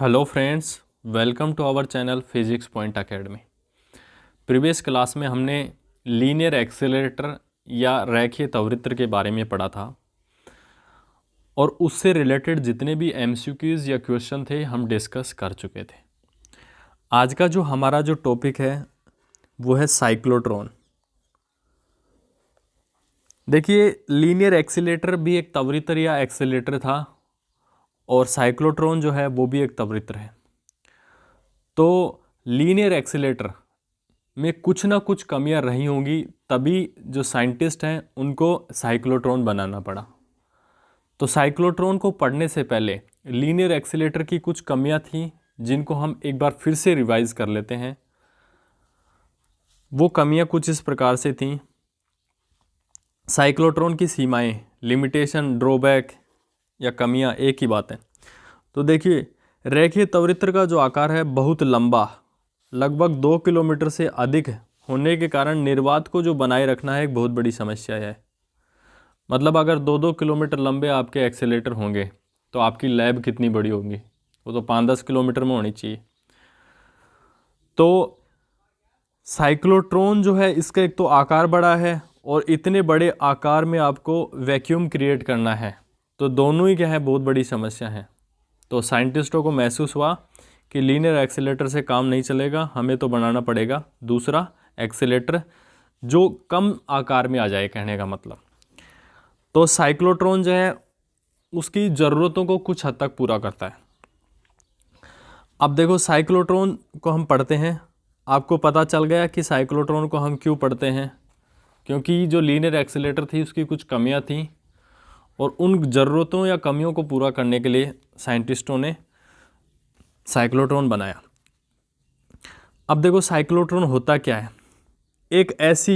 Hello friends, welcome to our channel Physics Point Academy. Previous class में हमने linear accelerator या रेखीय त्वरित्र के बारे में पढ़ा था और उससे रिलेटेड जितने भी एमसीक्यूज या क्वेश्चन थे हम डिस्कस कर चुके थे। आज का जो हमारा जो टॉपिक है वो है साइक्लोट्रॉन। देखिए, लीनियर एक्सेलरेटर भी एक त्वरित्र या एक्सेलरेटर था और साइक्लोट्रॉन जो है वो भी एक त्वरित्र है। तो लीनियर एक्सेलरेटर में कुछ ना कुछ कमियां रही होंगी, तभी जो साइंटिस्ट हैं उनको साइक्लोट्रॉन बनाना पड़ा। तो साइक्लोट्रॉन को पढ़ने से पहले लीनियर एक्सेलरेटर की कुछ कमियां थीं जिनको हम एक बार फिर से रिवाइज कर लेते हैं। वो कमियां कुछ इस प्रकार से थीं। साइक्लोट्रॉन की सीमाएं, लिमिटेशन, ड्रॉबैक या कमियां एक ही बात है। तो देखिए, रेखीय त्वरित्र का जो आकार है बहुत लंबा, लगभग 2 किलोमीटर से अधिक होने के कारण निर्वात को जो बनाए रखना है एक बहुत बड़ी समस्या है। मतलब अगर 2-2 किलोमीटर लंबे आपके एक्सेलेरेटर होंगे तो आपकी लैब कितनी बड़ी होगी, वो तो 5-10 किलोमीटर में होनी चाहिए। तो साइक्लोट्रॉन जो है इसका एक तो आकार बड़ा है और इतने बड़े आकार में आपको वैक्यूम क्रिएट करना है, तो दोनों ही क्या है, बहुत बड़ी समस्या है। तो साइंटिस्टों को महसूस हुआ कि लीनियर एक्सेलरेटर से काम नहीं चलेगा, हमें तो बनाना पड़ेगा दूसरा एक्सेलरेटर जो कम आकार में आ जाए, कहने का मतलब। तो साइक्लोट्रॉन जो है उसकी ज़रूरतों को कुछ हद तक पूरा करता है। अब देखो, साइक्लोट्रॉन को हम पढ़ते हैं, आपको पता चल गया कि साइक्लोट्रॉन को हम क्यों पढ़ते हैं, क्योंकि जो लीनियर एक्सेलरेटर थी उसकी कुछ कमियां थीं और उन ज़रूरतों या कमियों को पूरा करने के लिए साइंटिस्टों ने साइक्लोट्रॉन बनाया। अब देखो, साइक्लोट्रॉन होता क्या है। एक ऐसी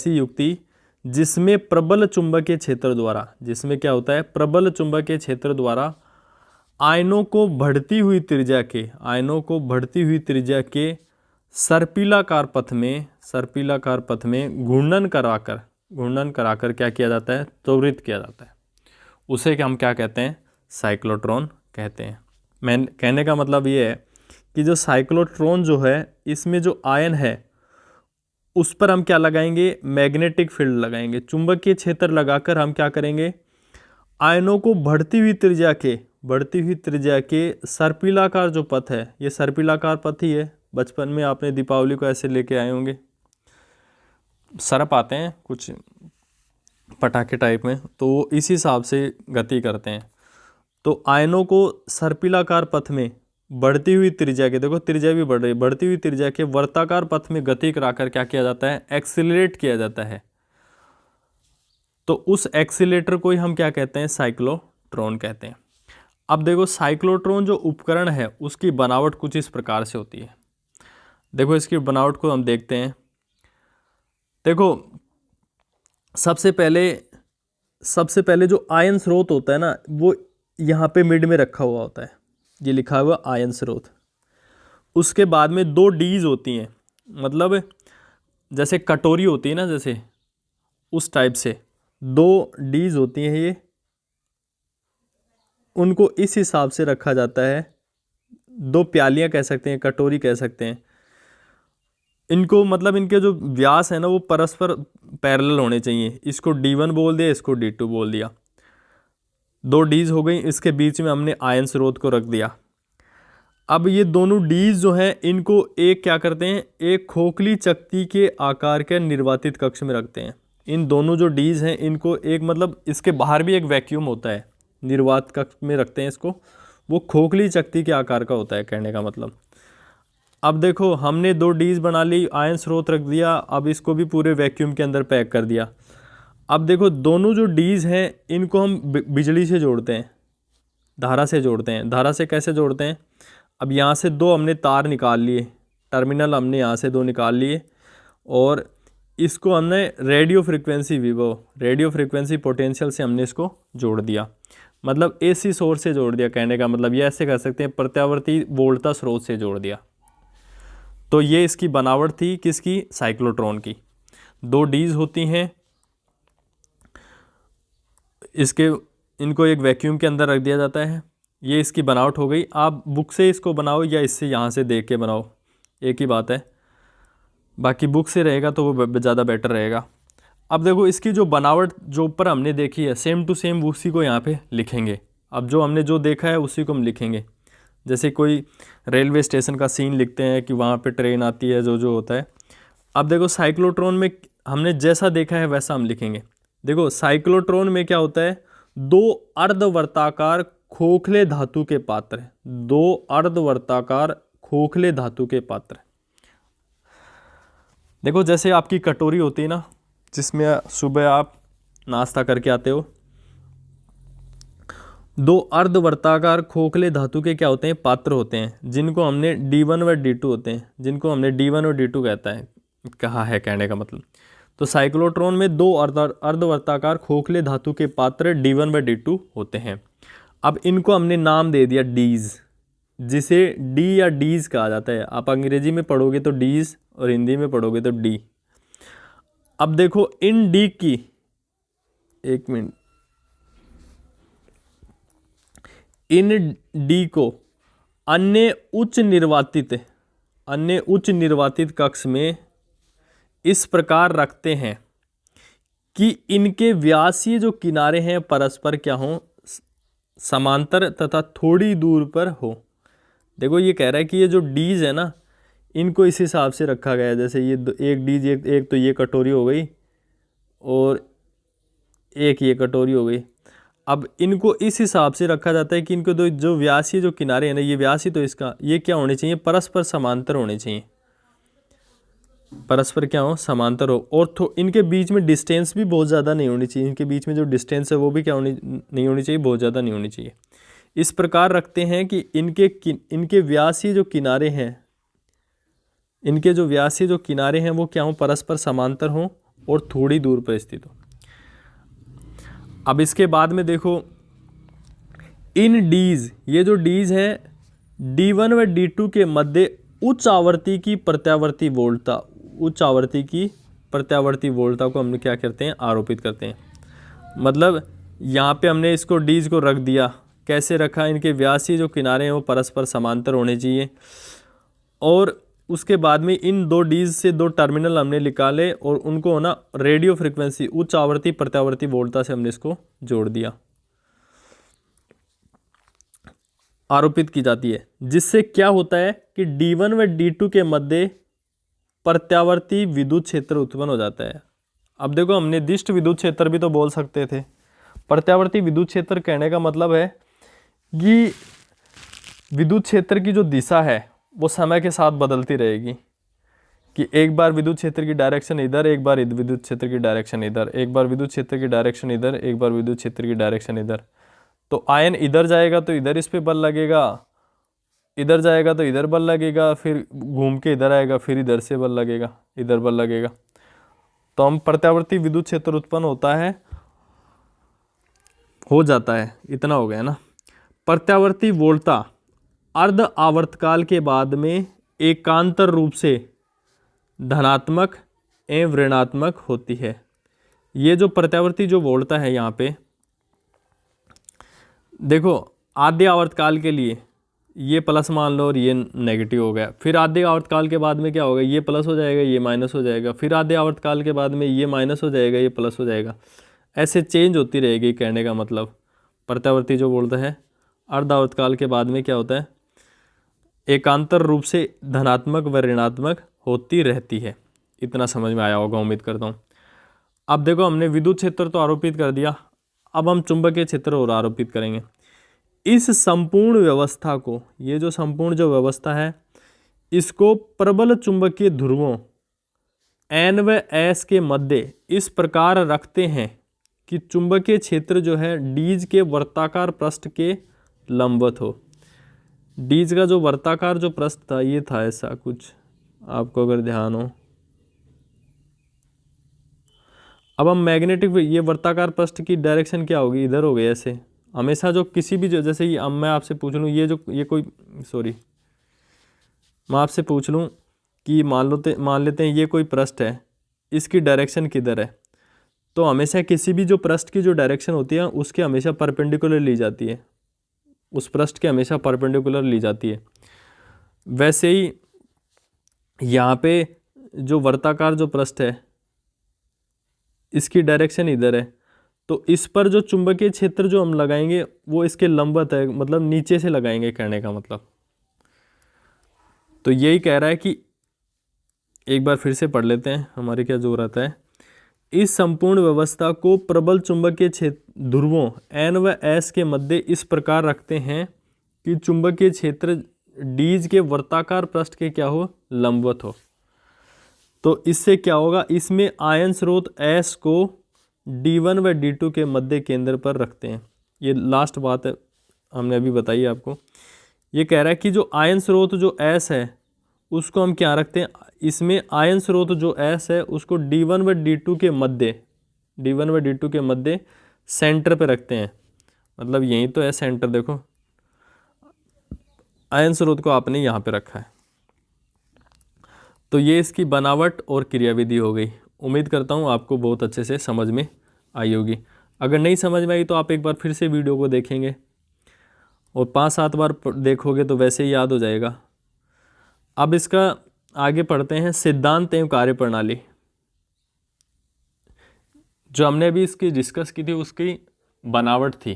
युक्ति जिसमें प्रबल चुंबकीय क्षेत्र द्वारा, जिसमें क्या होता है, प्रबल चुंबकीय क्षेत्र द्वारा आयनों को बढ़ती हुई त्रिज्या के सर्पिलाकार पथ में घूर्णन कराकर क्या किया जाता है, त्वरित किया जाता है। उसे हम क्या कहते हैं, साइक्लोट्रॉन कहते हैं। मैं कहने का मतलब ये है कि जो साइक्लोट्रॉन जो है इसमें जो आयन है उस पर हम क्या लगाएंगे, मैग्नेटिक फील्ड लगाएंगे, चुंबकीय क्षेत्र लगाकर हम क्या करेंगे, आयनों को बढ़ती हुई त्रिज्या के सर्पिलाकार जो पथ है, ये सर्पिलाकार पथ ही है। बचपन में आपने दीपावली को ऐसे लेके आए होंगे, सरप आते हैं कुछ पटाखे टाइप में, तो वो इसी हिसाब से गति करते हैं। तो आयनों को सर्पिलाकार पथ में बढ़ती हुई त्रिज्या के, देखो त्रिज्या भी बढ़ रही है, बढ़ती हुई त्रिज्या के वर्ताकार पथ में गति कराकर क्या किया जाता है, एक्सीलरेट किया जाता है। तो उस एक्सीलरेटर को ही हम क्या कहते हैं, साइक्लोट्रॉन कहते हैं। अब देखो, साइक्लोट्रॉन जो उपकरण है उसकी बनावट कुछ इस प्रकार से होती है। देखो, इसकी बनावट को हम देखते हैं। देखो, सबसे पहले जो आयन स्रोत होता है ना, वो यहाँ पे मिड में रखा हुआ होता है, ये लिखा हुआ आयन स्रोत। उसके बाद में 2 डीज होती हैं, मतलब जैसे कटोरी होती है ना, जैसे उस टाइप से 2 डीज होती हैं, ये उनको इस हिसाब से रखा जाता है। 2 प्यालियाँ कह सकते हैं, कटोरी कह सकते हैं इनको, मतलब इनके जो व्यास है ना वो परस्पर पैरेलल होने चाहिए। इसको D1 बोल दिया, इसको D2 बोल दिया, 2 डीज हो गई। इसके बीच में हमने आयन स्रोत को रख दिया। अब ये दोनों डीज जो हैं इनको एक क्या करते हैं, एक खोखली चकती के आकार के निर्वातित कक्ष में रखते हैं। इन दोनों जो डीज हैं इनको एक, मतलब इसके बाहर भी एक वैक्यूम होता है, निर्वात कक्ष में रखते हैं इसको, वो खोखली चकती के आकार का होता है, कहने का मतलब। अब देखो, हमने 2 डीज बना ली, आयन स्रोत रख दिया, अब इसको भी पूरे वैक्यूम के अंदर पैक कर दिया। अब देखो, दोनों जो डीज हैं इनको हम बिजली से जोड़ते हैं, धारा से जोड़ते हैं। धारा से कैसे जोड़ते हैं, अब यहाँ से 2 हमने तार निकाल लिए, टर्मिनल हमने यहाँ से 2 निकाल लिए और इसको हमने रेडियो फ्रिक्वेंसी पोटेंशियल से हमने इसको जोड़ दिया, मतलब AC सोर्स से जोड़ दिया, कहने का मतलब ये ऐसे कर सकते हैं, प्रत्यावर्ती वोल्टा स्रोत से जोड़ दिया। तो ये इसकी बनावट थी किसकी, साइक्लोट्रॉन की। 2 डीज होती हैं, इनको एक वैक्यूम के अंदर रख दिया जाता है ये इसकी बनावट हो गई। आप बुक से इसको बनाओ या इससे यहाँ से देख के बनाओ, एक ही बात है। बाकी बुक से रहेगा तो वो ज़्यादा बेटर रहेगा। अब देखो इसकी जो बनावट जो ऊपर हमने देखी है सेम टू सेम उसी को यहाँ पे लिखेंगे। अब जो हमने जो देखा है उसी को हम लिखेंगे। जैसे कोई रेलवे स्टेशन का सीन लिखते हैं कि वहाँ पे ट्रेन आती है, जो जो होता है। अब देखो साइक्लोट्रॉन में हमने जैसा देखा है वैसा हम लिखेंगे। देखो साइक्लोट्रॉन में क्या होता है, दो अर्धवर्ताकार खोखले धातु के पात्र, दो अर्धवर्ताकार खोखले धातु के पात्र। देखो जैसे आपकी कटोरी होती है ना, जिसमें सुबह आप नाश्ता करके आते हो, दो अर्धवर्ताकार खोखले धातु के क्या होते हैं, पात्र होते हैं, जिनको हमने D1 व D2 होते हैं, जिनको हमने D1 और D2 कहता है, कहा है कहने का मतलब। तो साइक्लोट्रॉन में दो अर्धवर्ताकार खोखले धातु के पात्र D1 व D2 होते हैं। अब इनको हमने नाम दे दिया डीज, जिसे डी या डीज कहा जाता है। आप अंग्रेजी में पढ़ोगे तो डीज और हिंदी में पढ़ोगे तो डी। अब देखो इन डी की, एक मिनट, इन डी को अन्य उच्च निर्वातित कक्ष में इस प्रकार रखते हैं कि इनके व्यासीय जो किनारे हैं परस्पर क्या हों, समांतर तथा थोड़ी दूर पर हो। देखो ये कह रहा है कि ये जो डीज है ना, इनको इस हिसाब से रखा गया है। जैसे ये एक डीज, एक तो ये कटोरी हो गई और एक ये कटोरी हो गई। अब इनको इस हिसाब से रखा जाता है कि इनको दो जो व्यासीय जो किनारे हैं ना, ये व्यासीय तो इसका ये क्या होने चाहिए, परस्पर समांतर होने चाहिए, परस्पर क्या हो, समांतर हो। और इनके बीच में डिस्टेंस भी बहुत ज़्यादा नहीं होनी चाहिए, इनके बीच में जो डिस्टेंस है वो भी क्या नहीं होनी चाहिए, बहुत ज़्यादा नहीं होनी चाहिए। इस प्रकार रखते हैं कि इनके व्यासीय जो किनारे हैं, इनके जो व्यासीय जो किनारे हैं वो क्या हो, परस्पर समांतर हों और थोड़ी दूर पर स्थित हो। अब इसके बाद में देखो इन डीज, ये जो डीज है D1 व D2 के मध्य उच्च आवृत्ति की प्रत्यावर्ती वोल्टता, उच्च आवृत्ति की प्रत्यावर्ती वोल्टता को हम क्या करते हैं, आरोपित करते हैं। मतलब यहाँ पे हमने इसको डीज को रख दिया, कैसे रखा, इनके व्यासीय जो किनारे हैं वो परस्पर समांतर होने चाहिए। और उसके बाद में इन दो डीज से दो टर्मिनल हमने निकाले और उनको ना रेडियो फ्रिक्वेंसी उच्च आवृत्ति प्रत्यावर्ती वोल्टता से हमने इसको जोड़ दिया, आरोपित की जाती है। जिससे क्या होता है कि D1 व D2 के मध्य प्रत्यावर्ती विद्युत क्षेत्र उत्पन्न हो जाता है। अब देखो हमने दिष्ट विद्युत क्षेत्र भी तो बोल सकते थे। प्रत्यावर्ती विद्युत क्षेत्र कहने का मतलब है कि विद्युत क्षेत्र की जो दिशा है वो समय के साथ बदलती रहेगी, कि एक बार विद्युत क्षेत्र की डायरेक्शन इधर, एक बार विद्युत क्षेत्र की डायरेक्शन इधर, एक बार विद्युत क्षेत्र की डायरेक्शन इधर, एक बार विद्युत क्षेत्र की डायरेक्शन इधर। तो आयन इधर जाएगा तो इधर इस पे बल लगेगा, इधर जाएगा तो इधर बल लगेगा, फिर घूम के इधर आएगा, फिर इधर से बल लगेगा, इधर बल लगेगा। तो हम प्रत्यावर्ती विद्युत क्षेत्र उत्पन्न होता है, हो जाता है। इतना हो गया ना। प्रत्यावर्ती वोल्टता अर्ध आवर्तकाल के बाद में एकांतर रूप से धनात्मक एवं ऋणात्मक होती है। ये जो प्रत्यावर्ती जो वोल्टता है यहाँ पे देखो, आधे आवर्तकाल के लिए ये प्लस मान लो और ये नेगेटिव हो गया, फिर आधे आवर्तकाल के बाद में क्या होगा, ये प्लस हो जाएगा, ये माइनस हो जाएगा, फिर आधे आवर्तकाल के बाद में ये माइनस हो जाएगा, ये प्लस हो जाएगा, ऐसे चेंज होती रहेगी। कहने का मतलब प्रत्यावर्ती जो वोल्टता है अर्ध आवर्तकाल के बाद में क्या होता है, एकांतर रूप से धनात्मक व ऋणात्मक होती रहती है। इतना समझ में आया होगा उम्मीद करता हूँ। अब देखो हमने विद्युत क्षेत्र तो आरोपित कर दिया, अब हम चुंबकीय क्षेत्र और आरोपित करेंगे। इस संपूर्ण व्यवस्था को, ये जो संपूर्ण जो व्यवस्था है, इसको प्रबल चुंबकीय ध्रुवों N व S के मध्य इस प्रकार रखते हैं कि चुंबकीय क्षेत्र जो है डीज के वर्ताकार पृष्ठ के लंबवत हो। डीज का जो वर्ताकार जो पृष्ठ था ये था ऐसा कुछ, आपको अगर ध्यान हो। अब हम मैग्नेटिक, ये वर्ताकार पृष्ठ की डायरेक्शन क्या होगी, इधर हो गई ऐसे हमेशा। जो किसी भी जो, जैसे ये अब मैं आपसे पूछ लूँ, ये कोई मैं आपसे पूछ लूँ कि मान लेते हैं ये कोई पृष्ठ है, इसकी डायरेक्शन किधर है, तो हमेशा किसी भी जो पृष्ठ की जो डायरेक्शन होती है उसके हमेशा परपेंडिकुलर ली जाती है। उस पृष्ठ के हमेशा परपेंडिकुलर ली जाती है। वैसे ही यहाँ पे जो वर्ताकार जो पृष्ठ है इसकी डायरेक्शन इधर है, तो इस पर जो चुंबकीय क्षेत्र जो हम लगाएंगे वो इसके लंबवत है, मतलब नीचे से लगाएंगे कहने का मतलब। तो यही कह रहा है कि एक बार फिर से पढ़ लेते हैं हमारे क्या जो रहता है। इस संपूर्ण व्यवस्था को प्रबल चुंबकीय क्षेत्र ध्रुवों N व S के मध्य इस प्रकार रखते हैं कि चुंबकीय क्षेत्र डीज के वर्ताकार पृष्ठ के क्या हो, लंबवत हो। तो इससे क्या होगा, इसमें आयन स्रोत S को D1 व D2 के मध्य केंद्र पर रखते हैं। ये लास्ट बात है हमने अभी बताई आपको। ये कह रहा है कि जो आयन स्रोत जो S है उसको हम क्या रखते हैं, इसमें आयन स्रोत जो S है उसको D1 व D2 के मध्य, D1 व D2 के मध्य सेंटर पे रखते हैं। मतलब यही तो है सेंटर, देखो आयन स्रोत को आपने यहाँ पे रखा है। तो ये इसकी बनावट और क्रियाविधि हो गई। उम्मीद करता हूँ आपको बहुत अच्छे से समझ में आई होगी। अगर नहीं समझ में आई तो आप एक बार फिर से वीडियो को देखेंगे और 5-7 बार देखोगे तो वैसे ही याद हो जाएगा। अब इसका आगे पढ़ते हैं सिद्धांत एवं कार्यप्रणाली। जो हमने अभी इसकी डिस्कस की थी उसकी बनावट थी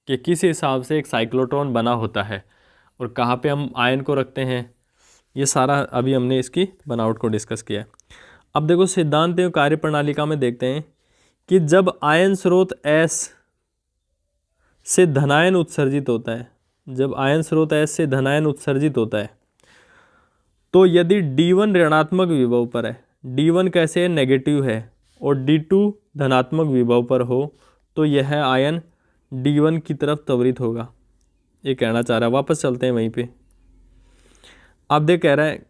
कि किस हिसाब से एक साइक्लोट्रॉन बना होता है और कहाँ पे हम आयन को रखते हैं, ये सारा अभी हमने इसकी बनावट को डिस्कस किया है। अब देखो सिद्धांत एवं कार्यप्रणालिका में देखते हैं कि जब आयन स्रोत S से धनायन उत्सर्जित होता है, जब आयन स्रोत S से धनायन उत्सर्जित होता है तो यदि D1 ऋणात्मक विभव पर है, D1 कैसे है, नेगेटिव है, और D2 धनात्मक विभव पर हो तो यह आयन D1 की तरफ त्वरित होगा। ये कहना चाह रहा है। वापस चलते हैं वहीं पे। अब देख कह रहा है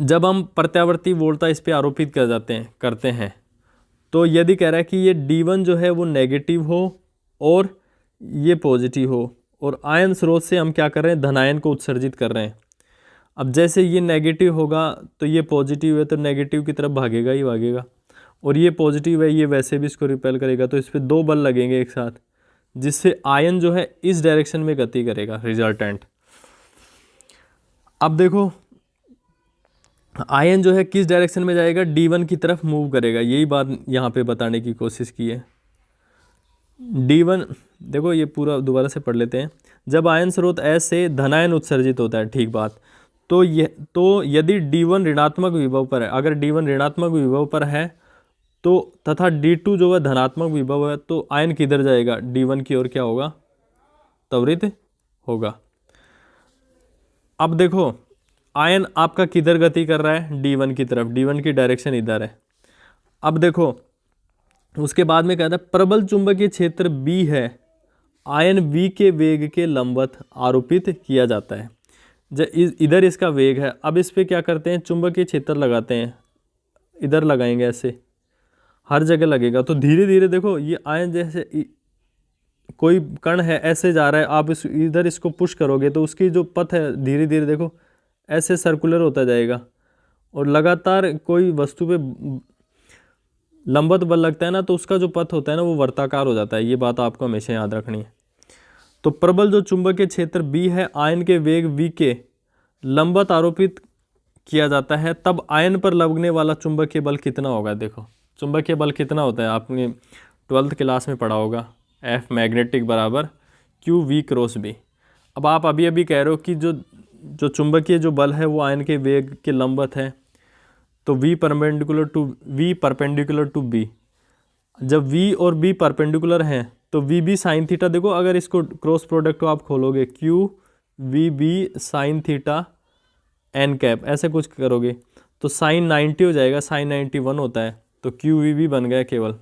जब हम प्रत्यावर्ती वोल्टा इस पे आरोपित करते हैं तो यदि कह रहा है कि ये D1 जो है वो नेगेटिव हो और ये पॉजिटिव हो, और आयन स्रोत से हम क्या कर रहे हैं, धनायन को उत्सर्जित कर रहे हैं। अब जैसे ये नेगेटिव होगा तो ये पॉजिटिव है तो नेगेटिव की तरफ भागेगा ही भागेगा, और ये पॉजिटिव है ये वैसे भी इसको रिपेल करेगा। तो इस पर 2 बल लगेंगे एक साथ, जिससे आयन जो है इस डायरेक्शन में गति करेगा रिजल्टेंट। अब देखो आयन जो है किस डायरेक्शन में जाएगा, D1 की तरफ मूव करेगा। यही बात यहाँ पे बताने की कोशिश की है। D1 देखो ये पूरा दोबारा से पढ़ लेते हैं। जब आयन स्रोत S से धनायन उत्सर्जित होता है, ठीक बात, तो यदि D1 ऋणात्मक विभव पर है, अगर D1 ऋणात्मक विभव पर है तो तथा D2 जो है धनात्मक विभव है, तो आयन किधर जाएगा, D1 की ओर क्या होगा, त्वरित होगा। अब देखो आयन आपका किधर गति कर रहा है, D1 की तरफ, D1 की डायरेक्शन इधर है। अब देखो उसके बाद में कहता है प्रबल चुंबकीय क्षेत्र B है, आयन V के वेग के लंबवत आरोपित किया जाता है। इधर इसका वेग है। अब इस पे क्या करते हैं, चुंबकीय क्षेत्र लगाते हैं, इधर लगाएंगे, ऐसे हर जगह लगेगा। तो धीरे धीरे देखो ये आयन जैसे कोई कण है ऐसे जा रहा है, आप इधर इसको पुश करोगे तो उसकी जो पथ है धीरे धीरे देखो ऐसे सर्कुलर होता जाएगा, और लगातार कोई वस्तु पे लंबवत बल लगता है ना तो उसका जो पथ होता है ना वो वर्ताकार हो जाता है। ये बात आपको हमेशा याद रखनी है। तो प्रबल जो चुंबकीय क्षेत्र B है, आयन के वेग V के लंबवत आरोपित किया जाता है, तब आयन पर लगने वाला चुंबकीय बल कितना होगा। देखो चुंबकीय बल कितना होता है, आपने 12th क्लास में पढ़ा होगा, F मैग्नेटिक बराबर QV क्रॉस B। अब आप अभी अभी कह रहे हो कि जो चुंबकीय जो बल है वो आयन के वेग के लंबवत है, तो V परपेंडिकुलर टू B। जब V और B परपेंडिकुलर हैं तो VB साइन थीटा, देखो अगर इसको क्रॉस प्रोडक्ट को आप खोलोगे QVB sine theta n cap, ऐसे कुछ करोगे तो साइन 90 हो जाएगा, साइन 91 होता है, तो QVB बन गया केवल।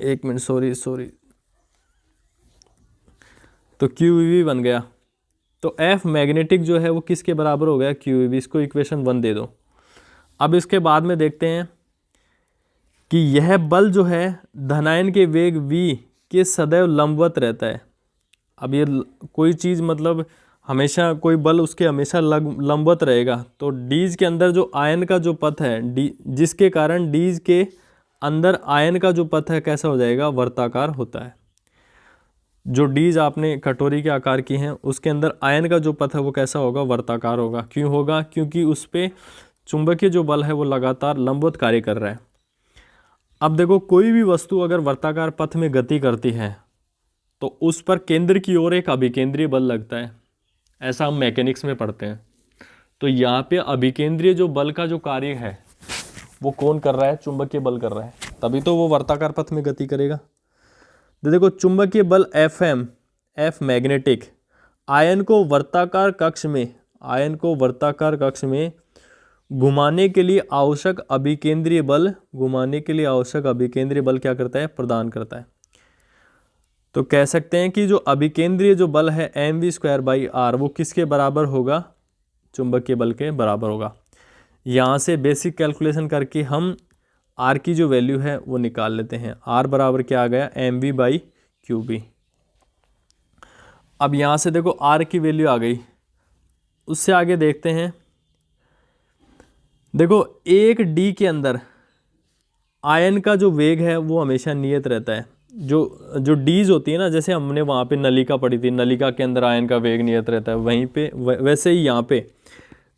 एक मिनट, सॉरी, तो QVB बन गया। तो F मैग्नेटिक जो है वो किसके बराबर हो गया, QVB। इसको इक्वेशन 1 दे दो। अब इसके बाद में देखते हैं कि यह बल जो है धनायन के वेग V के सदैव लंबवत रहता है। अब ये कोई चीज़ मतलब हमेशा कोई बल उसके हमेशा लंबवत रहेगा, तो डीज के अंदर जो आयन का जो पथ है जिसके कारण डीज के अंदर आयन का जो पथ है कैसा हो जाएगा, वर्ताकार होता है। जो डीज आपने कटोरी के आकार की हैं उसके अंदर आयन का जो पथ है वो कैसा होगा, वर्ताकार होगा। क्यों होगा? क्योंकि उस पर चुंबकीय जो बल है वो लगातार लंबवत कार्य कर रहा है। अब देखो, कोई भी वस्तु अगर वर्ताकार पथ में गति करती है तो उस पर केंद्र की ओर एक अभिकेंद्रीय बल लगता है, ऐसा हम मैकेनिक्स में पढ़ते हैं। तो यहाँ पे अभिकेंद्रीय जो बल का जो कार्य है वो कौन कर रहा है? चुंबकीय बल कर रहा है, तभी तो वो वर्ताकार पथ में गति करेगा। तो देखो, चुंबकीय बल Fm, F मैग्नेटिक, आयन को वर्ताकार कक्ष में घुमाने के लिए आवश्यक अभिकेंद्रीय बल क्या करता है? प्रदान करता है। तो कह सकते हैं कि जो अभिकेंद्रीय जो बल है mv²/r वो किसके बराबर होगा? चुंबकीय बल के बराबर होगा। यहाँ से बेसिक कैलकुलेशन करके हम r की जो वैल्यू है वो निकाल लेते हैं। r बराबर क्या आ गया? mv/qb। अब यहाँ से देखो r की वैल्यू आ गई, उससे आगे देखते हैं। देखो, एक d के अंदर आयन का जो वेग है वो हमेशा नियत रहता है। जो डीज होती है ना, जैसे हमने वहाँ पे नलिका पढ़ी थी, नलिका के अंदर आयन का वेग नियत रहता है, वहीं पे वैसे ही यहाँ पे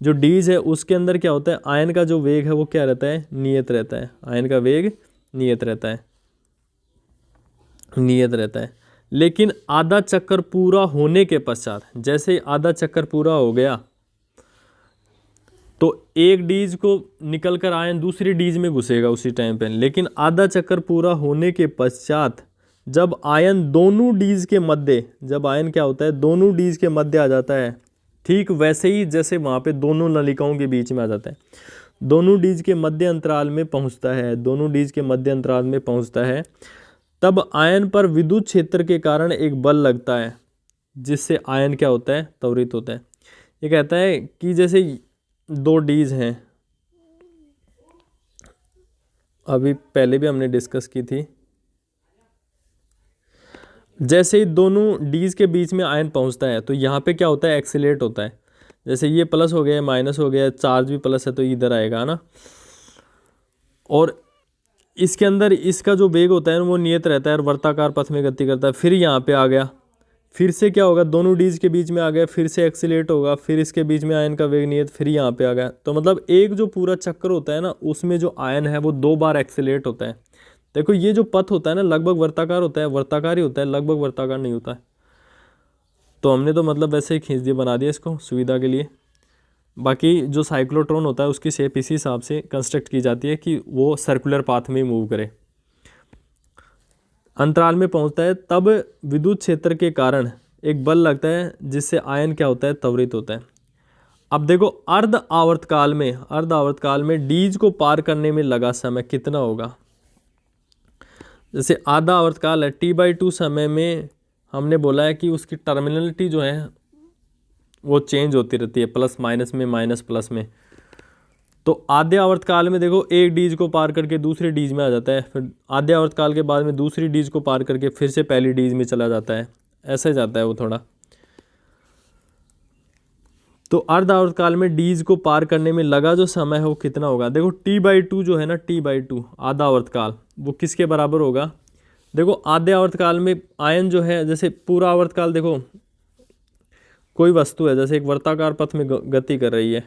जो डीज है उसके अंदर क्या होता है? आयन का जो वेग है वो क्या रहता है? नियत रहता है। आयन का वेग नियत रहता है। लेकिन आधा चक्कर पूरा होने के पश्चात, जैसे आधा चक्कर पूरा हो गया तो एक डीज को निकलकर आयन दूसरी डीज में घुसेगा उसी टाइम पे। लेकिन आधा चक्कर पूरा होने के पश्चात जब आयन दोनों डीज के मध्य, जब आयन क्या होता है? दोनों डीज के मध्य आ जाता है, ठीक वैसे ही जैसे वहाँ पे दोनों नलिकाओं के बीच में आ जाता है, दोनों डीज के मध्य अंतराल में पहुँचता है, तब आयन पर विद्युत क्षेत्र के कारण एक बल लगता है जिससे आयन क्या होता है? त्वरित होता है। ये कहता है कि जैसे दो डीज हैं, अभी पहले भी हमने डिस्कस की थी, जैसे ही दोनों डीज के बीच में आयन पहुंचता है तो यहाँ पे क्या होता है? एक्सीलरेट होता है। जैसे ये प्लस हो गया, माइनस हो गया, चार्ज भी प्लस है तो इधर आएगा ना। और इसके अंदर इसका जो वेग होता है वो नियत रहता है और वर्ताकार पथ में गति करता है। फिर यहाँ पे आ गया, फिर से क्या होगा? दोनों डीज के बीच में आ गया, फिर से एक्सीलरेट होगा, फिर इसके बीच में आयन का वेग नियत, फिर यहाँ पे आ गया। तो मतलब एक जो पूरा चक्कर होता है ना, उसमें जो आयन है वो 2 बार एक्सीलरेट होता है। देखो, ये जो पथ होता है ना लगभग वर्ताकार होता है, वर्ताकार ही होता है, लगभग वर्ताकार नहीं होता है। तो हमने तो मतलब वैसे ही खींच दिया, बना दिया इसको सुविधा के लिए। बाकी जो साइक्लोट्रॉन होता है उसकी शेप इसी हिसाब से कंस्ट्रक्ट की जाती है कि वो सर्कुलर पाथ में मूव करे। अंतराल में पहुंचता है तब विद्युत क्षेत्र के कारण एक बल लगता है जिससे आयन क्या होता है? त्वरित होता है। अब देखो, अर्ध आवर्तकाल में डीज को पार करने में लगा समय कितना होगा? जैसे आधा आवर्तकाल है, T/2 समय में हमने बोला है कि उसकी टर्मिनलिटी जो है वो चेंज होती रहती है, प्लस माइनस में, माइनस प्लस में। तो आधे आवर्तकाल में देखो एक डीज को पार करके दूसरी डीज में आ जाता है, फिर आधे आवर्तकाल के बाद में दूसरी डीज को पार करके फिर से पहली डीज में चला जाता है, ऐसे जाता है वो थोड़ा। तो अर्ध आवर्तकाल में डीज को पार करने में लगा जो समय है वो कितना होगा? देखो, T/2 जो है ना, T/2 आधा आवर्तकाल, वो किसके बराबर होगा? देखो, आधे आवर्तकाल में आयन जो है, जैसे पूरा आवर्तकाल देखो, कोई वस्तु है जैसे एक वर्ताकार पथ में गति कर रही है,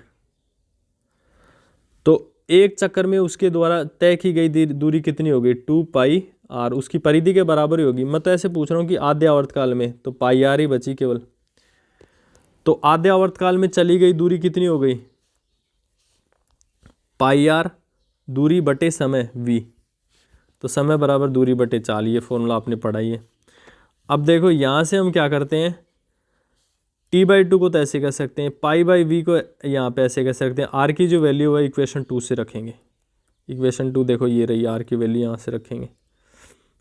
तो एक चक्कर में उसके द्वारा तय की गई दूरी कितनी होगी? 2πr, उसकी परिधि के बराबर ही होगी। मैं तो ऐसे पूछ रहा हूँ कि आधे आवर्तकाल में, तो πr ही बची केवल। तो आधे आवर्तकाल में चली गई दूरी कितनी हो गई? πr, दूरी बटे समय v, तो समय बराबर दूरी बटे चाल। ये फॉर्मूला आपने पढ़ा ही है। अब देखो, यहाँ से हम क्या करते हैं? T/2 को तो ऐसे कह सकते हैं, π/v को यहाँ पे ऐसे कह सकते हैं। r की जो वैल्यू है इक्वेशन 2 से रखेंगे। इक्वेशन 2 देखो ये रही, r की वैल्यू यहाँ से रखेंगे,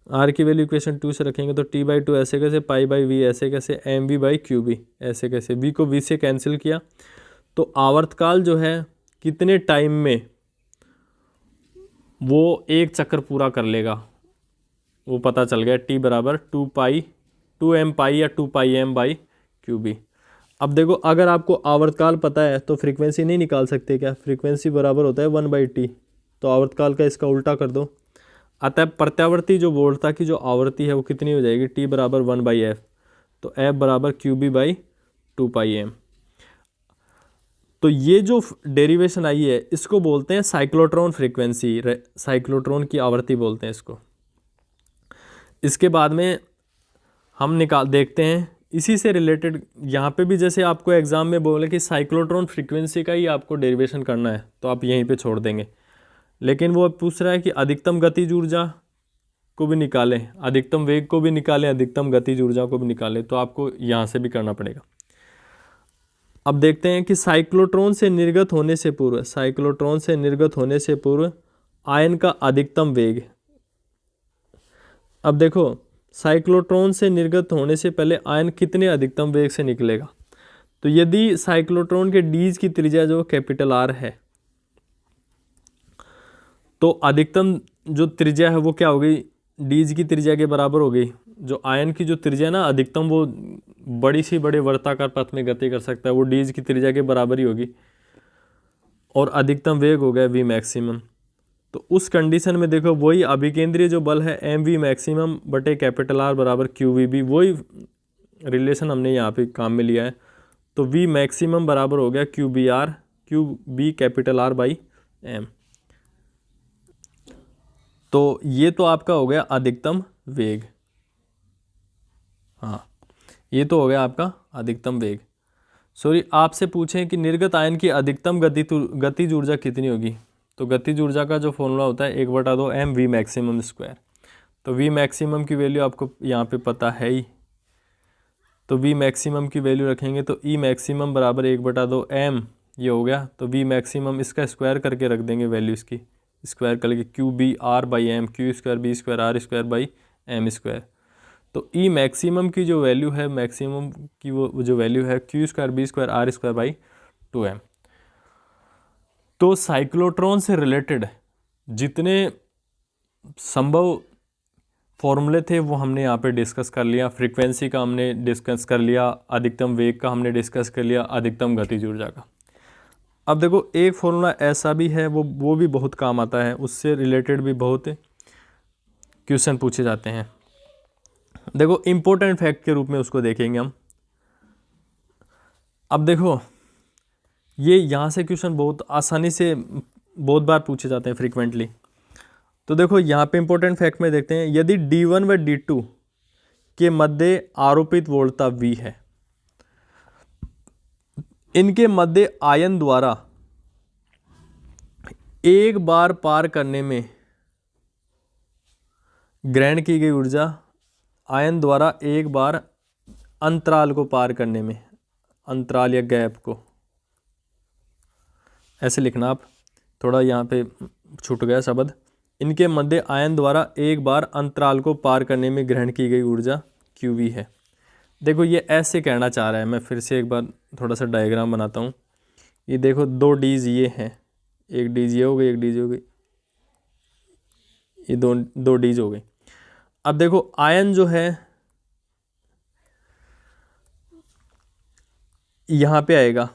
r की वैल्यू इक्वेशन 2 से रखेंगे। तो T/2 ऐसे कैसे, π/v ऐसे कैसे, mv/qb ऐसे कैसे, v को v से कैंसिल किया। तो आवर्तकाल जो है कितने टाइम में वो एक चक्कर पूरा कर लेगा वो पता चल गया। T बराबर 2m या 2πm/qb। अब देखो, अगर आपको आवर्तकाल पता है तो फ्रीक्वेंसी नहीं निकाल सकते क्या? फ्रीक्वेंसी बराबर होता है 1/t। तो आवर्तकाल का इसका उल्टा कर दो। अतः प्रत्यावर्ती जो वोल्टता की जो आवृत्ति है वो कितनी हो जाएगी, T बराबर 1/f, तो F बराबर QB/2πm। तो ये जो डेरिवेशन आई है इसको बोलते हैं साइक्लोट्रॉन फ्रीक्वेंसी, साइक्लोट्रॉन की आवृत्ति बोलते हैं इसको। इसके बाद में हम देखते हैं इसी से रिलेटेड, यहाँ पे भी जैसे आपको एग्जाम में बोले कि साइक्लोट्रॉन फ्रीक्वेंसी का ही आपको डेरिवेशन करना है तो आप यहीं पे छोड़ देंगे, लेकिन वो पूछ रहा है कि अधिकतम गतिज ऊर्जा को भी निकालें, अधिकतम वेग को भी निकालें, अधिकतम गतिज ऊर्जा को भी निकालें, तो आपको यहाँ से भी करना पड़ेगा। अब देखते हैं कि साइक्लोट्रॉन से निर्गत होने से पूर्व, साइक्लोट्रॉन से निर्गत होने से पूर्व आयन का अधिकतम वेग। अब देखो साइक्लोट्रॉन से निर्गत होने से पहले आयन कितने अधिकतम वेग से निकलेगा, तो यदि साइक्लोट्रॉन के डीज की त्रिज्या जो कैपिटल R है तो अधिकतम जो त्रिज्या है वो क्या हो गई, डीज की त्रिज्या के बराबर हो गई। जो आयन की जो त्रिज्या ना अधिकतम वो बड़ी सी बड़े वर्ताकार पथ में गति कर सकता है, वो डीज की त्रिज्या के बराबर ही होगी, और अधिकतम वेग हो गया v मैक्सिमम। तो उस कंडीशन में देखो वही अभिकेंद्रीय जो बल है mv मैक्सिमम बटे कैपिटल R बराबर QVB, वही रिलेशन हमने यहाँ पे काम में लिया है। तो v मैक्सिमम बराबर हो गया QB कैपिटल R/m। तो ये तो आपका हो गया अधिकतम वेग, हाँ ये तो हो गया आपका अधिकतम वेग। सॉरी, आपसे पूछें कि निर्गत आयन की अधिकतम गतिज ऊर्जा कितनी होगी, तो गतिज ऊर्जा का जो फॉर्मूला होता है 1/2 mv मैक्सिमम स्क्वायर। तो v मैक्सिमम की वैल्यू आपको यहाँ पे पता है ही, तो v मैक्सिमम की वैल्यू रखेंगे तो E मैक्सिमम बराबर 1/2 m, ये हो गया। तो v मैक्सिमम इसका स्क्वायर करके रख देंगे, वैल्यू इसकी स्क्वायर करके QB/R/m, Q²B²R²/m²। तो E मैक्सिमम की जो वैल्यू है, मैक्सिमम की वो जो वैल्यू है Q²B²R²/2m। तो साइक्लोट्रॉन से रिलेटेड जितने संभव फॉर्मूले थे वो हमने यहाँ पे डिस्कस कर लिया। फ्रीक्वेंसी का हमने डिस्कस कर लिया, अधिकतम वेग का हमने डिस्कस कर लिया, अधिकतम गतिज ऊर्जा का। अब देखो एक फॉर्मूला ऐसा भी है वो भी बहुत काम आता है, उससे रिलेटेड भी बहुत क्वेश्चन पूछे जाते हैं। देखो इम्पोर्टेंट फैक्ट के रूप में उसको देखेंगे हम। अब देखो ये यहाँ से क्वेश्चन बहुत आसानी से बहुत बार पूछे जाते हैं फ्रीक्वेंटली। तो देखो यहाँ पे इम्पोर्टेंट फैक्ट में देखते हैं, यदि D1 व D2 के मध्य आरोपित वोल्टता V है, इनके मध्य आयन द्वारा एक बार पार करने में ग्रहण की गई ऊर्जा, आयन द्वारा एक बार अंतराल को पार करने में, अंतराल या गैप को ऐसे लिखना आप, थोड़ा यहाँ पे छूट गया शब्द। इनके मध्य आयन द्वारा एक बार अंतराल को पार करने में ग्रहण की गई ऊर्जा QV है। देखो ये ऐसे कहना चाह रहा है, मैं फिर से एक बार थोड़ा सा डायग्राम बनाता हूँ। ये देखो दो डीज ये हैं, एक डीज ये हो गई, एक डीज हो गई, ये दो डीज हो गई। अब देखो आयन जो है यहाँ पे आएगा,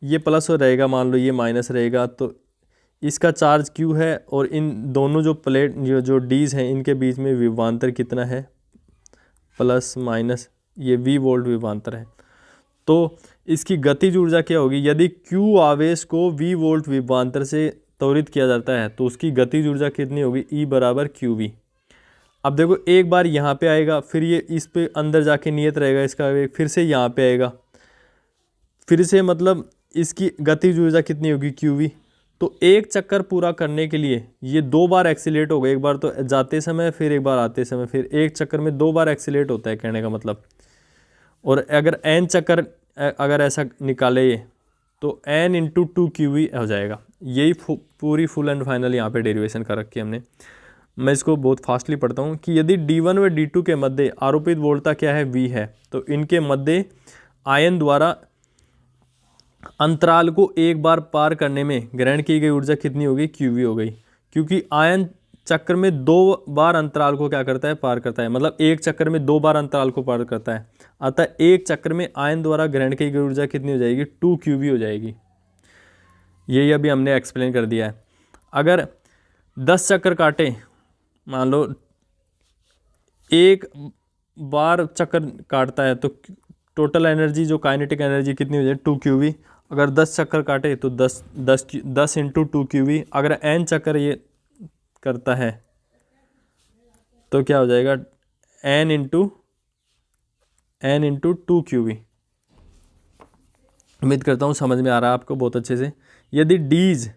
ये प्लस हो रहेगा, मान लो ये माइनस रहेगा, तो इसका चार्ज Q है, और इन दोनों जो प्लेट जो डीज हैं इनके बीच में विभवांतर कितना है, प्लस माइनस, ये V वोल्ट विभवांतर है। तो इसकी गतिज ऊर्जा क्या होगी, यदि Q आवेश को V वोल्ट विभवांतर से त्वरित किया जाता है तो उसकी गतिज ऊर्जा कितनी होगी, E बराबर QV। अब देखो एक बार यहाँ पे आएगा, फिर ये इस पे अंदर जाके नियत रहेगा इसका वेग, फिर से यहाँ पे आएगा, फिर से मतलब इसकी गतिज ऊर्जा कितनी होगी QV। तो एक चक्कर पूरा करने के लिए ये दो बार एक्सीलेट हो गए, एक बार तो जाते समय फिर एक बार आते समय, फिर एक चक्कर में दो बार एक्सीलेट होता है कहने का मतलब। और अगर n चक्कर अगर ऐसा निकाले ये तो n × 2 QV हो जाएगा। यही पूरी फुल एंड फाइनल यहाँ पे डेरिवेशन कर रखी है हमने। मैं इसको बहुत फास्टली पढ़ता हूँ कि यदि D1 व D2 के मध्य आरोपित वोल्टता क्या है, V है, तो इनके मध्य आयन द्वारा अंतराल को एक बार पार करने में ग्रहण की गई ऊर्जा कितनी होगी, QV हो गई। क्योंकि आयन चक्र में दो बार अंतराल को क्या करता है, पार करता है, मतलब एक चक्कर में दो बार अंतराल को पार करता है। अतः एक चक्र में आयन द्वारा ग्रहण की गई ऊर्जा कितनी हो जाएगी, 2 QV हो जाएगी। यही अभी हमने एक्सप्लेन कर दिया है। अगर 10 चक्कर काटे मान लो एक बार चक्कर काटता है तो टोटल एनर्जी जो काइनेटिक एनर्जी कितनी हो जाए 2 QV। अगर 10 चक्कर काटे तो 10 इंटू 2 QV। अगर n चक्कर ये करता है तो क्या हो जाएगा n इंटू 2 QV। उम्मीद करता हूँ समझ में आ रहा है आपको बहुत अच्छे से। यदि डीज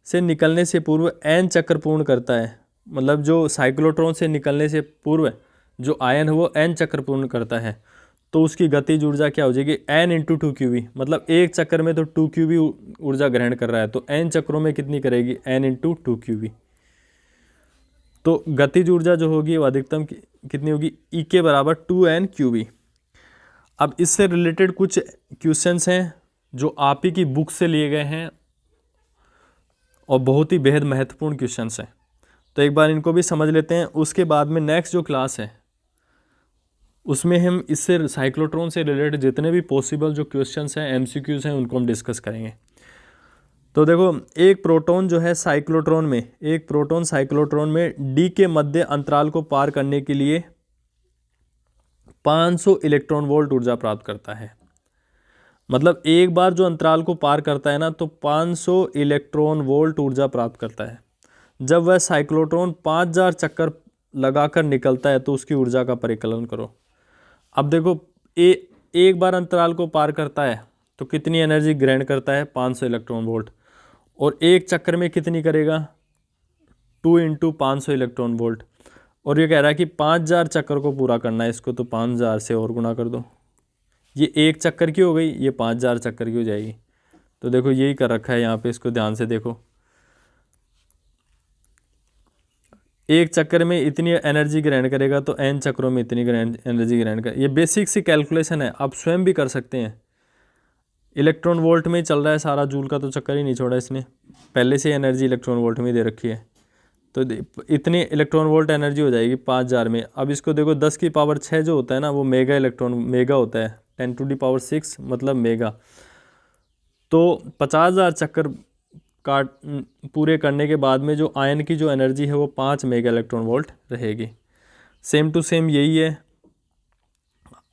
से निकलने से पूर्व n चक्कर पूर्ण करता है, मतलब जो साइक्लोट्रॉन से निकलने से पूर्व जो आयन है वो n चक्कर पूर्ण करता है, तो उसकी गतिज ऊर्जा क्या हो जाएगी n इंटू 2 QV। मतलब एक चक्कर में तो 2 QV ऊर्जा ग्रहण कर रहा है, तो n चक्रों में कितनी करेगी n इंटू 2 QV। तो गतिज ऊर्जा जो होगी वो अधिकतम कितनी होगी E के बराबर 2n QV। अब इससे रिलेटेड कुछ क्वेश्चंस हैं जो आप ही की बुक से लिए गए हैं और बहुत ही बेहद महत्वपूर्ण क्वेश्चंस हैं, तो एक बार इनको भी समझ लेते हैं। उसके बाद में नेक्स्ट जो क्लास है उसमें हम इससे साइक्लोट्रॉन से रिलेटेड जितने भी पॉसिबल जो क्वेश्चंस हैं MCQs हैं उनको हम डिस्कस करेंगे। तो देखो एक प्रोटॉन जो है साइक्लोट्रॉन में D के मध्य अंतराल को पार करने के लिए 500 इलेक्ट्रॉन वोल्ट ऊर्जा प्राप्त करता है। मतलब एक बार जो अंतराल को पार करता है ना तो 500 इलेक्ट्रॉन वोल्ट ऊर्जा प्राप्त करता है। जब वह साइक्लोट्रॉन 5000 चक्कर लगाकर निकलता है तो उसकी ऊर्जा का परिकलन करो। अब देखो एक बार अंतराल को पार करता है तो कितनी एनर्जी ग्रहण करता है 500 इलेक्ट्रॉन वोल्ट, और एक चक्कर में कितनी करेगा 2 इंटू 500 इलेक्ट्रॉन वोल्ट। और ये कह रहा है कि 5000 चक्कर को पूरा करना है इसको, तो 5000 से और गुणा कर दो। ये एक चक्कर की हो गई, ये 5000 चक्कर की हो जाएगी। तो देखो यही कर रखा है यहाँ पे, इसको ध्यान से देखो। एक चक्कर में इतनी एनर्जी ग्रहण करेगा तो n चक्रों में इतनी एनर्जी ग्रहण कर। ये बेसिक सी कैलकुलेशन है, आप स्वयं भी कर सकते हैं। इलेक्ट्रॉन वोल्ट में ही चल रहा है सारा, जूल का तो चक्कर ही नहीं छोड़ा इसने, पहले से एनर्जी इलेक्ट्रॉन वोल्ट में दे रखी है। तो इतनी इलेक्ट्रॉन वोल्ट एनर्जी हो जाएगी 5000 में। अब इसको देखो 10 की पावर 6 जो होता है ना वो मेगा होता है, 10⁶ मतलब मेगा। तो 50,000 चक्कर काट पूरे करने के बाद में जो आयन की जो एनर्जी है वो 5 मेगा इलेक्ट्रॉन वोल्ट रहेगी। सेम टू सेम यही है,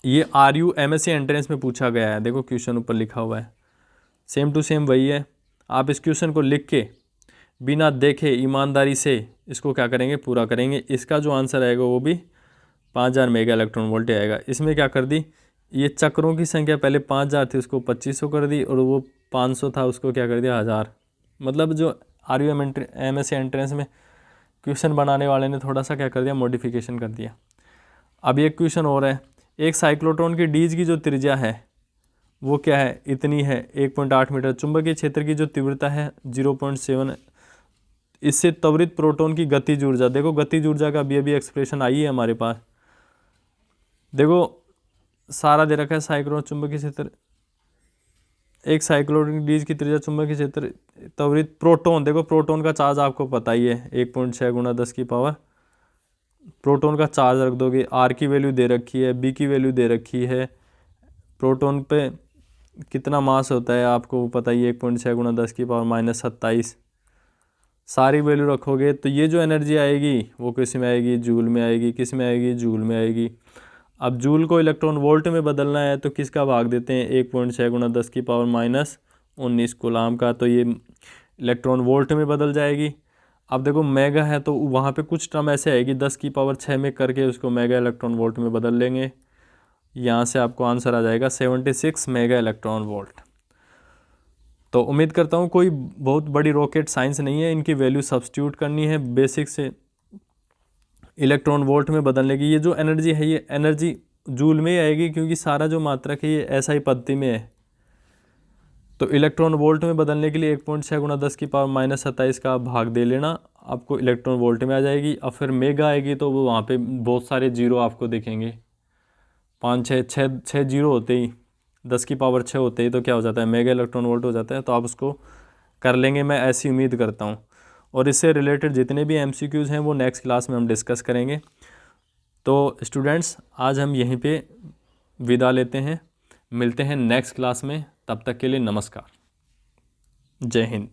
ये RU MSc एंट्रेंस में पूछा गया है, देखो क्वेश्चन ऊपर लिखा हुआ है, सेम टू सेम वही है। आप इस क्वेश्चन को लिख के बिना देखे ईमानदारी से इसको क्या करेंगे पूरा करेंगे। इसका जो आंसर आएगा वो भी 5000 मेगा इलेक्ट्रॉन वोल्ट आएगा। इसमें क्या कर दी, ये चक्रों की संख्या पहले 5000 थी उसको 2500 कर दी, और वो 500 था उसको क्या कर दिया 1000। मतलब जो RU MSc एंट्रेंस में क्वेश्चन बनाने वाले ने थोड़ा सा क्या कर दिया मॉडिफिकेशन कर दिया। अब एक क्वेश्चन और है, एक साइक्लोट्रॉन की डीज की जो त्रिज्या है वो क्या है इतनी है 1.8 मीटर। चुंबकीय क्षेत्र की जो तीव्रता है 0.7। इससे त्वरित प्रोटॉन की गतिज ऊर्जा, देखो गतिज ऊर्जा का भी अभी एक्सप्रेशन आई है हमारे पास। देखो सारा दे रखा है साइक्लोट्रॉन चुंबकीय क्षेत्र, एक साइक्लोट्रॉन डीज की त्रिज्या चुंबकीय क्षेत्र त्वरित प्रोटॉन। देखो प्रोटॉन का चार्ज आपको पता ही है 1.6 × 10 की पावर, प्रोटॉन का चार्ज रख दोगे। R की वैल्यू दे रखी है, B की वैल्यू दे रखी है, प्रोटॉन पे कितना मास होता है आपको पता ही है 1.6 × 10 की पावर -27। सारी वैल्यू रखोगे तो ये जो एनर्जी आएगी वो किस में आएगी जूल में आएगी। किस में आएगी जूल में आएगी। अब जूल को इलेक्ट्रॉन वोल्ट में बदलना है तो किसका भाग देते हैं 1.6 × 10 की पावर -19 कूलाम का, तो ये इलेक्ट्रॉन वोल्ट में बदल जाएगी। अब देखो मेगा है तो वहाँ पे कुछ टर्म ऐसे आएगी 10 की पावर 6 में करके उसको मेगा इलेक्ट्रॉन वोल्ट में बदल लेंगे। यहाँ से आपको आंसर आ जाएगा 76 मेगा इलेक्ट्रॉन वोल्ट। तो उम्मीद करता हूँ कोई बहुत बड़ी रॉकेट साइंस नहीं है, इनकी वैल्यू सब्स्टिट्यूट करनी है बेसिक से इलेक्ट्रॉन वोल्ट में बदलने की। ये जो एनर्जी है ये एनर्जी जूल में ही आएगी क्योंकि सारा जो मात्रक है ये ऐसा ही पद्धति में है। तो इलेक्ट्रॉन वोल्ट में बदलने के लिए 1.6 × 10 की पावर -27 का भाग दे लेना, आपको इलेक्ट्रॉन वोल्ट में आ जाएगी। अब फिर मेगा आएगी तो वो वहाँ पे बहुत सारे जीरो आपको दिखेंगे, 5 6 जीरो होते ही 10 की पावर 6 होते ही तो क्या हो जाता है मेगा इलेक्ट्रॉन वोल्ट हो जाता है। तो आप उसको कर लेंगे, मैं ऐसी उम्मीद करता हूँ। और इससे रिलेटेड जितने भी MCQs हैं वो नेक्स्ट क्लास में हम डिस्कस करेंगे। तो स्टूडेंट्स आज हम यहीं पे विदा लेते हैं, मिलते हैं नेक्स्ट क्लास में, तब तक के लिए नमस्कार, जय हिंद।